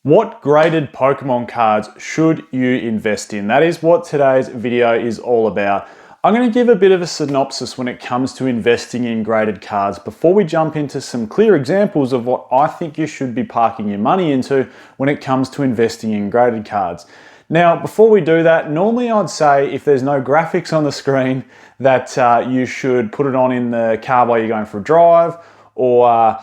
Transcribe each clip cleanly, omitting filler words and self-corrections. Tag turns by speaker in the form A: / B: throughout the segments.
A: What graded Pokemon cards should you invest in? That is what today's video is all about. I'm going to give a bit of a synopsis when it comes to investing in graded cards before we jump into some clear examples of what I think you should be parking your money into when it comes to investing in graded cards. Now, before we do that, normally I'd say if there's no graphics on the screen that you should put it on in the car while you're going for a drive, or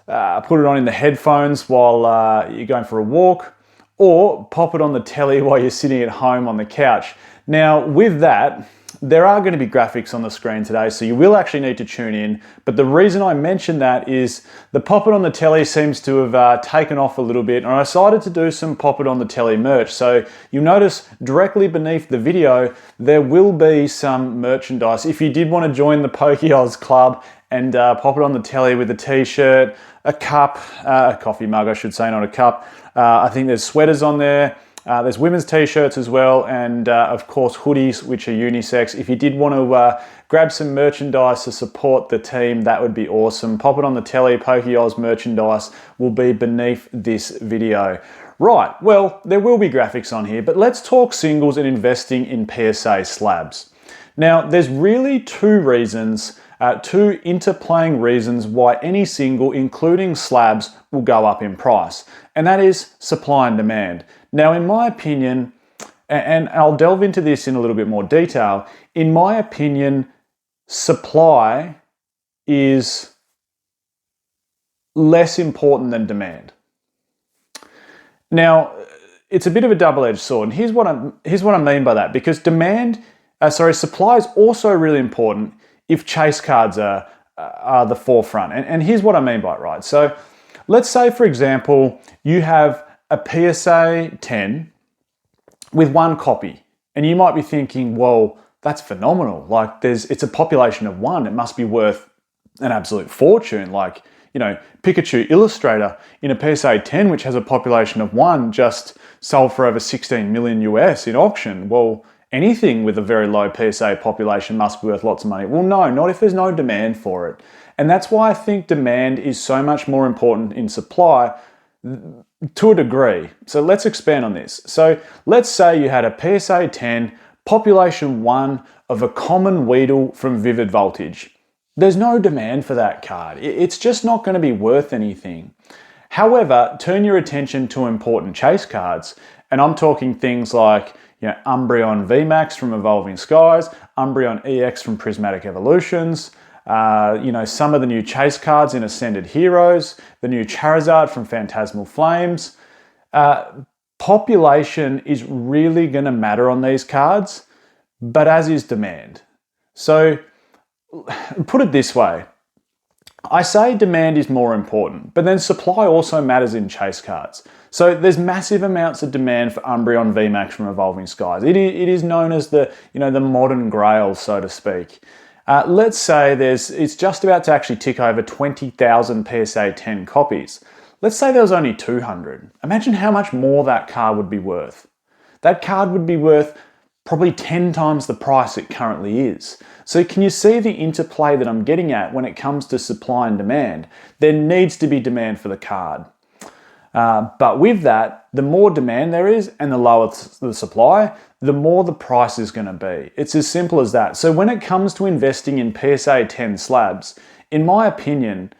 A: put it on in the headphones while you're going for a walk, or pop it on the telly while you're sitting at home on the couch. Now, with that, there are going to be graphics on the screen today, so you will actually need to tune in. But the reason I mention that is the pop it on the telly seems to have taken off a little bit, and I decided to do some pop it on the telly merch. So you'll notice directly beneath the video, there will be some merchandise. If you did want to join the Pokeoz Club and pop it on the telly with a t-shirt, a cup, a coffee mug, I should say, not a cup. I think there's sweaters on there. There's women's t-shirts as well, and of course hoodies, which are unisex. If you did want to grab some merchandise to support the team, that would be awesome. Pop it on the telly. Pokeoz merchandise will be beneath this video. Right, well, there will be graphics on here, but let's talk singles and investing in PSA slabs. Now, there's really two reasons, two interplaying reasons why any single, including slabs, will go up in price, and that is supply and demand. Now, in my opinion, and I'll delve into this in a little bit more detail, in my opinion, supply is less important than demand. Now, it's a bit of a double-edged sword, and here's what I mean by that, because supply is also really important if chase cards are the forefront. And here's what I mean by it, right? So let's say, for example, you have a PSA 10 with one copy, and you might be thinking, well, that's phenomenal. Like, it's a population of one. It must be worth an absolute fortune. Like, you know, Pikachu Illustrator in a PSA 10, which has a population of one, just sold for over 16 million US in auction. Well, anything with a very low PSA population must be worth lots of money. Well, no, not if there's no demand for it. And that's why I think demand is so much more important in supply to a degree. So let's expand on this. So let's say you had a PSA 10, population 1 of a common Weedle from Vivid Voltage. There's no demand for that card. It's just not going to be worth anything. However, turn your attention to important chase cards, and I'm talking things like, you know, Umbreon VMAX from Evolving Skies, Umbreon EX from Prismatic Evolutions, you know, some of the new chase cards in Ascended Heroes, the new Charizard from Phantasmal Flames. Population is really going to matter on these cards, but as is demand. So put it this way. I say demand is more important, but then supply also matters in chase cards. So there's massive amounts of demand for Umbreon VMAX from Evolving Skies. It is known as the modern grail, so to speak. Let's say it's just about to actually tick over 20,000 PSA 10 copies. Let's say there was only 200. Imagine how much more that card would be worth. That card would be worth probably 10 times the price it currently is. So can you see the interplay that I'm getting at when it comes to supply and demand? There needs to be demand for the card. But with that, the more demand there is and the lower the supply, the more the price is going to be. It's as simple as that. So when it comes to investing in PSA 10 slabs, in my opinion,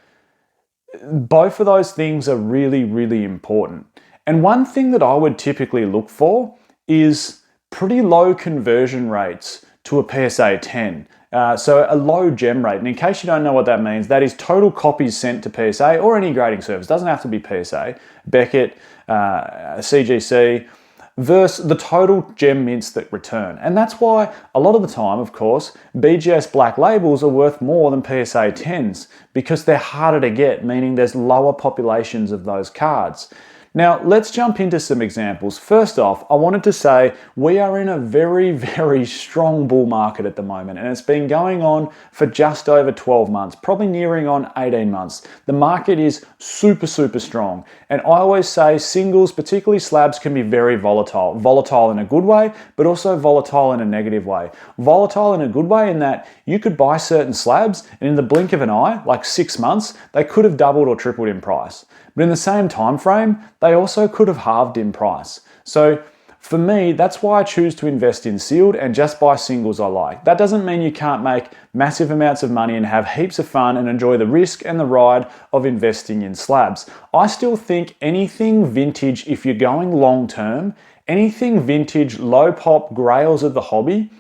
A: both of those things are really, really important. And one thing that I would typically look for is pretty low conversion rates to a PSA 10. So a low gem rate. And in case you don't know what that means, that is total copies sent to PSA or any grading service. It doesn't have to be PSA, Beckett, CGC, versus the total gem mints that return. And that's why a lot of the time, of course, BGS black labels are worth more than PSA 10s because they're harder to get, meaning there's lower populations of those cards. Now, let's jump into some examples. First off, I wanted to say we are in a very, very strong bull market at the moment, and it's been going on for just over 12 months, probably nearing on 18 months. The market is super, super strong. And I always say singles, particularly slabs, can be very volatile. Volatile in a good way, but also volatile in a negative way. Volatile in a good way in that you could buy certain slabs, and in the blink of an eye, like 6 months, they could have doubled or tripled in price. But in the same time frame, they also could have halved in price. So for me, that's why I choose to invest in sealed and just buy singles I like. That doesn't mean you can't make massive amounts of money and have heaps of fun and enjoy the risk and the ride of investing in slabs. I still think anything vintage, if you're going long term, anything vintage, low pop grails of the hobby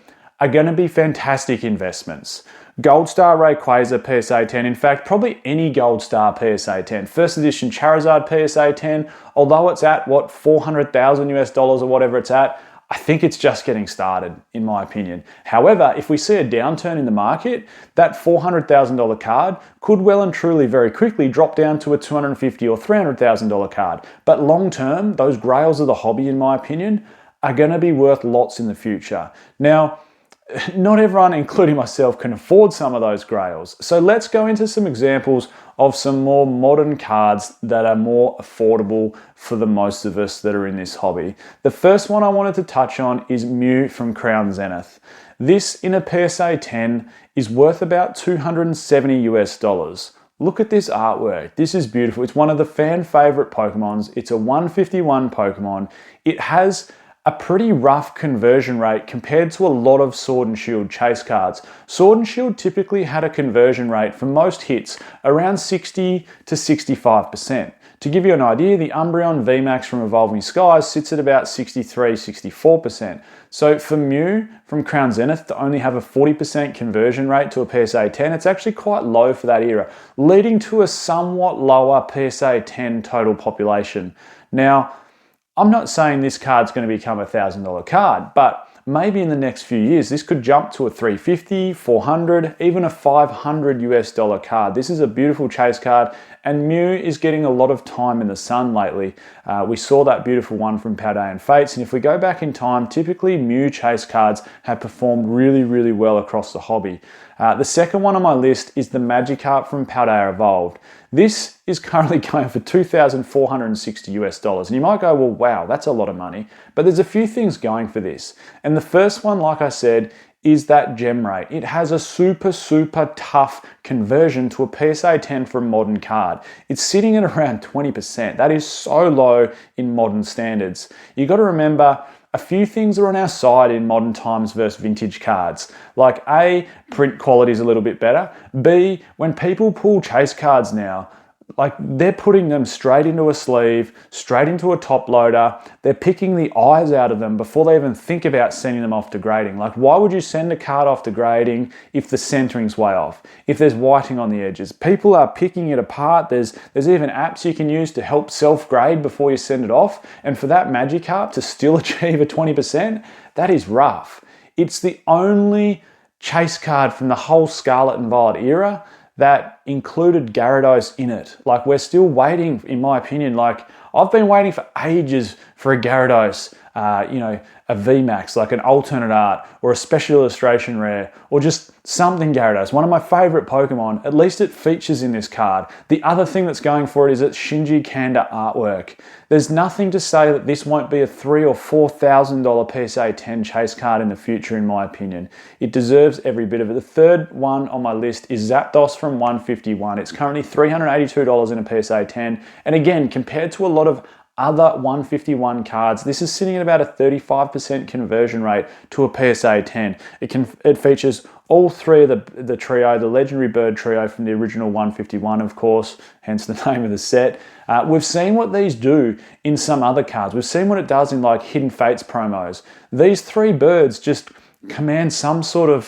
A: are going to be fantastic investments. Gold Star Rayquaza PSA 10, in fact, probably any Gold Star PSA 10. First edition Charizard PSA 10, although it's at what, 400,000 US dollars or whatever it's at, I think it's just getting started, in my opinion. However, if we see a downturn in the market, that $400,000 card could well and truly very quickly drop down to a $250,000 or $300,000 card. But long term, those grails of the hobby, in my opinion, are going to be worth lots in the future. Now, not everyone, including myself, can afford some of those grails. So let's go into some examples of some more modern cards that are more affordable for the most of us that are in this hobby. The first one I wanted to touch on is Mew from Crown Zenith. This in a PSA 10 is worth about 270 US dollars. Look at this artwork. This is beautiful. It's one of the fan favorite Pokemons. It's a 151 Pokemon. It has a pretty rough conversion rate compared to a lot of Sword and Shield chase cards. Sword and Shield typically had a conversion rate for most hits around 60 to 65%. To give you an idea, the Umbreon VMAX from Evolving Skies sits at about 63-64%. So for Mew from Crown Zenith to only have a 40% conversion rate to a PSA 10, it's actually quite low for that era, leading to a somewhat lower PSA 10 total population. Now, I'm not saying this card's going to become a $1,000 card, but maybe in the next few years, this could jump to a $350, $400, even a $500 US dollar card. This is a beautiful chase card, and Mew is getting a lot of time in the sun lately. We saw that beautiful one from Paldean Fates, and if we go back in time, typically Mew chase cards have performed really, really well across the hobby. The second one on my list is the Magikarp from Paldea Evolved. This is currently going for 2,460 US dollars. And you might go, well, wow, that's a lot of money. But there's a few things going for this. And the first one, like I said, is that gem rate. It has a super, super tough conversion to a PSA 10 for a modern card. It's sitting at around 20%. That is so low in modern standards. You got to remember, a few things are on our side in modern times versus vintage cards. Like A, print quality is a little bit better. B, when people pull chase cards now, like they're putting them straight into a sleeve, straight into a top loader. They're picking the eyes out of them before they even think about sending them off to grading. Like, why would you send a card off to grading if the centering's way off, if there's whiting on the edges? People are picking it apart. There's even apps you can use to help self-grade before you send it off. And for that Magikarp to still achieve a 20%, that is rough. It's the only chase card from the whole Scarlet and Violet era that included Gyarados in it. Like, we're still waiting, in my opinion. Like, I've been waiting for ages for a Gyarados, a VMAX, like an alternate art or a special illustration rare, or just something Gyarados. One of my favorite Pokemon. At least it features in this card. The other thing that's going for it is its Shinji Kanda artwork. There's nothing to say that this won't be a $3,000 or $4,000 PSA 10 chase card in the future, in my opinion. It deserves every bit of it. The third one on my list is Zapdos from 151. It's currently $382 in a PSA 10. And again, compared to a lot of other 151 cards, this is sitting at about a 35% conversion rate to a PSA 10. It features all three of the trio, the legendary bird trio from the original 151, of course, hence the name of the set. We've seen what these do in some other cards. We've seen what it does in like Hidden Fates promos. These three birds just command some sort of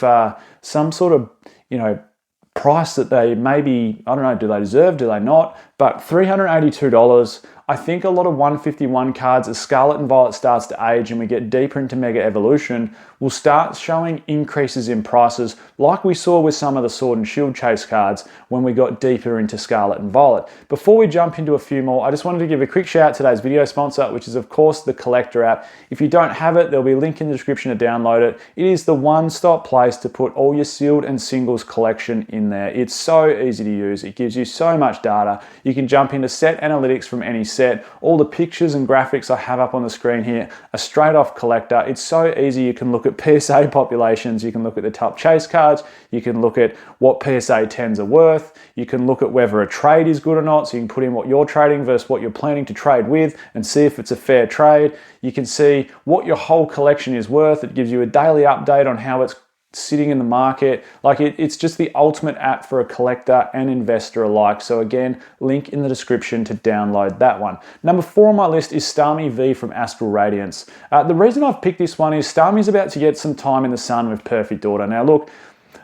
A: price that they maybe, I don't know, do they deserve, do they not? But $382, I think a lot of 151 cards, as Scarlet and Violet starts to age and we get deeper into Mega Evolution, will start showing increases in prices like we saw with some of the Sword and Shield chase cards when we got deeper into Scarlet and Violet. Before we jump into a few more, I just wanted to give a quick shout out to today's video sponsor, which is of course the Collector app. If you don't have it, there'll be a link in the description to download it. It is the one-stop place to put all your sealed and singles collection in there. It's so easy to use. It gives you so much data. You can jump into set analytics from any set. All the pictures and graphics I have up on the screen here are straight off Collector. It's so easy. You can look at PSA populations, you can look at the top chase cards, you can look at what PSA 10s are worth, you can look at whether a trade is good or not, so you can put in what you're trading versus what you're planning to trade with and see if it's a fair trade. You can see what your whole collection is worth. It gives you a daily update on how it's sitting in the market. Like it's just the ultimate app for a collector and investor alike. So again, link in the description to download that one. Number 4 on my list is Starmie V from Astral Radiance. The reason I've picked this one is Starmie's about to get some time in the sun with Perfect Order. Now look,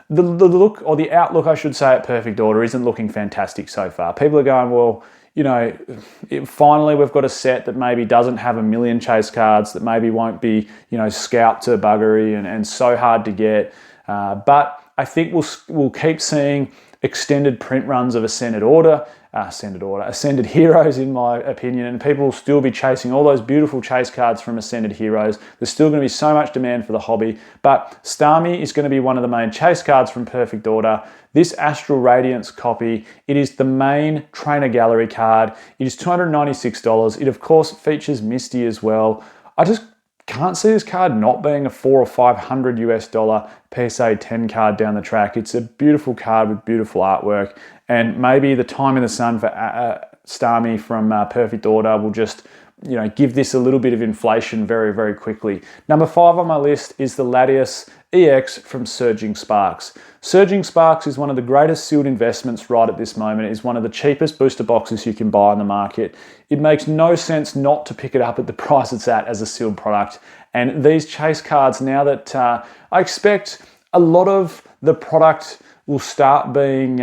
A: the look, or the outlook I should say, at Perfect Order isn't looking fantastic so far. People are going, well, you know, finally we've got a set that maybe doesn't have a million chase cards, that maybe won't be, you know, scalped to buggery and so hard to get. But I think we'll keep seeing extended print runs of Ascended Heroes in my opinion, and people will still be chasing all those beautiful chase cards from Ascended Heroes. There's still going to be so much demand for the hobby, but Starmie is going to be one of the main chase cards from Perfect Order. This Astral Radiance copy, it is the main trainer gallery card. It is $296. It of course features Misty as well. I just can't see this card not being a $400 or $500 PSA 10 card down the track. It's a beautiful card with beautiful artwork, and maybe the time in the sun for Starmie from Perfect Order will just, you know, give this a little bit of inflation very, very quickly. Number 5 on my list is the Latias EX from Surging Sparks. Surging Sparks is one of the greatest sealed investments right at this moment. It is one of the cheapest booster boxes you can buy on the market. It makes no sense not to pick it up at the price it's at as a sealed product. And these chase cards, now that I expect a lot of the product will start being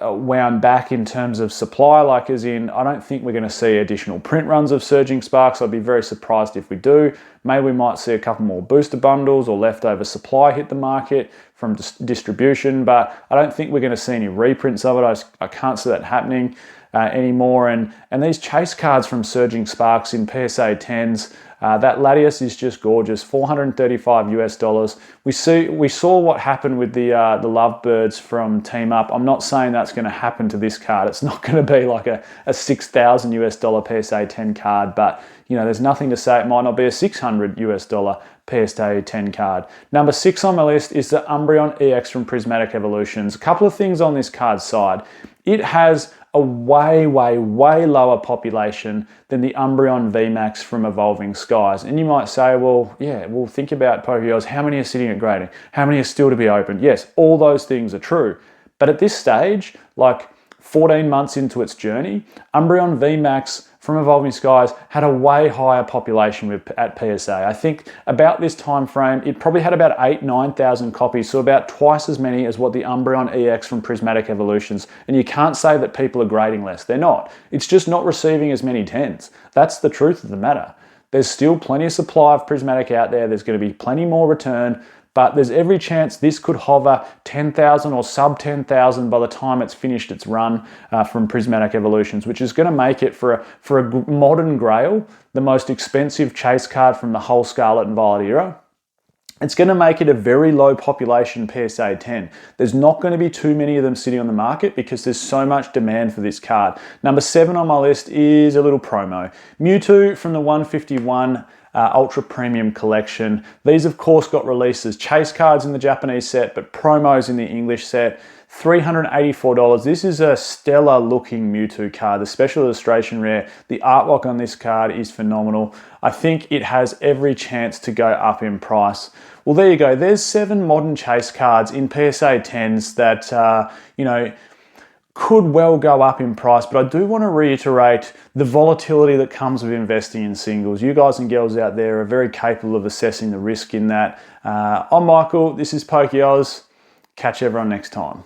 A: wound back in terms of supply, like as in, I don't think we're going to see additional print runs of Surging Sparks. I'd be very surprised if we do. Maybe we might see a couple more booster bundles or leftover supply hit the market from distribution, but I don't think we're going to see any reprints of it. I can't see that happening anymore. And these chase cards from Surging Sparks in PSA 10s, that Latias is just gorgeous. $435. We saw what happened with the Lovebirds from Team Up. I'm not saying that's going to happen to this card. It's not going to be like a $6,000 PSA 10 card, but you know, there's nothing to say it might not be a $600 PSA 10 card. Number 6 on my list is the Umbreon EX from Prismatic Evolutions. A couple of things on this card's side. It has a way lower population than the Umbreon VMAX from Evolving Skies. And you might say, well, yeah, well, think about Pokeos. How many are sitting at grading? How many are still to be opened? Yes, all those things are true. But at this stage, like 14 months into its journey, Umbreon VMAX from Evolving Skies had a way higher population at PSA. I think about this time frame, it probably had about 8,000-9,000 copies, so about twice as many as what the Umbreon EX from Prismatic Evolutions. And you can't say that people are grading less. They're not. It's just not receiving as many 10s. That's the truth of the matter. There's still plenty of supply of Prismatic out there. There's going to be plenty more return, but there's every chance this could hover 10,000 or sub 10,000 by the time it's finished its run from Prismatic Evolutions, which is going to make it for a modern Grail the most expensive chase card from the whole Scarlet and Violet era. It's going to make it a very low population PSA 10. There's not going to be too many of them sitting on the market because there's so much demand for this card. Number 7 on my list is a little promo. Mewtwo from the 151 Ultra Premium Collection. These of course got released as chase cards in the Japanese set, but promos in the English set. $384. This is a stellar looking Mewtwo card, the special illustration rare. The artwork on this card is phenomenal. I think it has every chance to go up in price. Well, there you go. There's 7 modern chase cards in PSA 10s that, you know, could well go up in price, but I do want to reiterate the volatility that comes with investing in singles. You guys and girls out there are very capable of assessing the risk in that. I'm Michael, this is Pokeos. Catch everyone next time.